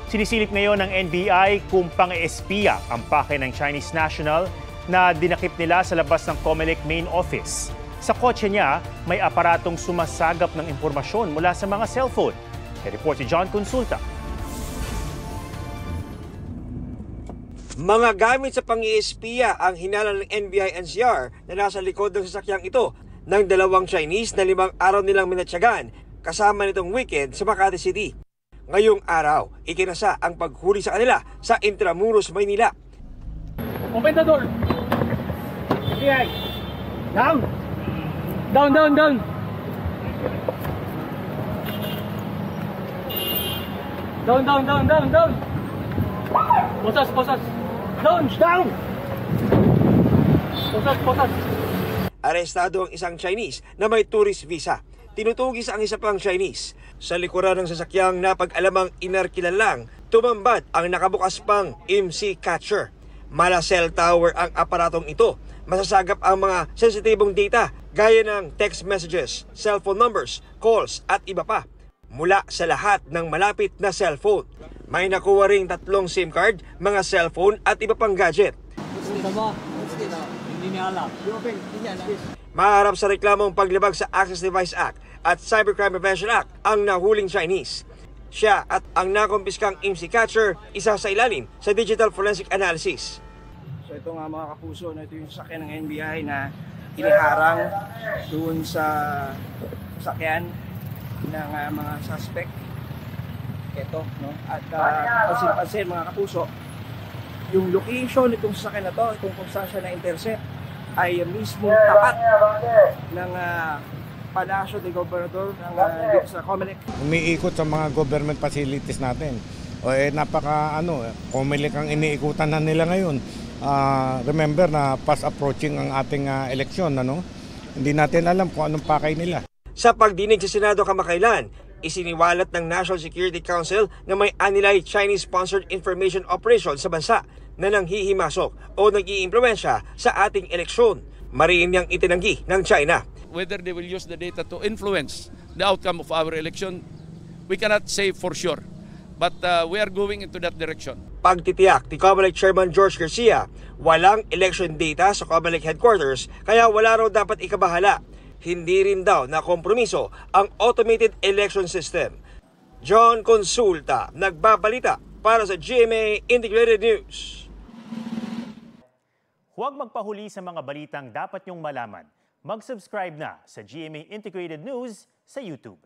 Sinisilip ngayon ng NBI kung pang-espiya ang pake ng Chinese national na dinakip nila sa labas ng COMELEC main office. Sa kotse niya, may aparatong sumasagap ng impormasyon mula sa mga cellphone. May report si John Consulta. Mga gamit sa pang-iespiya ang hinala ng NBI-NCR na nasa likod ng sasakyang ito ng dalawang Chinese na 5 araw nilang minatyagan kasama nitong weekend sa Makati City. Ngayong araw, ikinasa ang paghuli sa kanila sa Intramuros, Maynila. Open the door! FBI! Down! Down, down, down! Down, down, down, down, down! Posas, posas! Down, down! Posas, posas! Arestado ang isang Chinese na may tourist visa. Tinutugis ang isa pang Chinese. Sa likuran ng sasakyang napag-alamang inarkilan lang, tumambad ang nakabukas pang MC catcher. Mala cell tower ang aparatong ito. Masasagap ang mga sensitibong data gaya ng text messages, cellphone numbers, calls at iba pa. Mula sa lahat ng malapit na cellphone. May nakuha ring 3 SIM card, mga cellphone at iba pang gadget. Maharap sa reklamong paglabag sa Access Device Act at Cybercrime Prevention Act ang nahuling Chinese. Siya at ang nakumpiskang MC catcher, isa sa ilalim sa digital forensic analysis. So ito nga mga kapuso, ito yung sasakyan ng NBI na iniharang doon sa sasakyan ng mga suspect. Ito, no? At pansin-pansin mga kapuso, yung location itong sasakyan na to, itong kung saan siya na-intercept, ay mismo tapat ng Palasyo de Gobernador ng dito sa COMELEC. Umiikot sa mga government facilities natin. COMELEC ang iniikutan na nila ngayon. Remember na fast approaching ang ating eleksyon, ano? Hindi natin alam kung anong pakay nila. Sa pagdinig sa Senado kamakailan, isiniwalat ng National Security Council na may anilay Chinese-sponsored information operation sa bansa na nanghihimasok o nag-iimpluwensya sa ating eleksyon. Mariin niyang itinanggi ng China. Whether they will use the data to influence the outcome of our election, we cannot say for sure. But we are going into that direction. Pagtitiyak ni COMELEC Chairman George Garcia, walang election data sa COMELEC headquarters kaya wala raw dapat ikabahala. Hindi rin daw na kompromiso ang automated election system. John Consulta, nagbabalita para sa GMA Integrated News. Huwag magpahuli sa mga balitang dapat niyong malaman. Mag-subscribe na sa GMA Integrated News sa YouTube.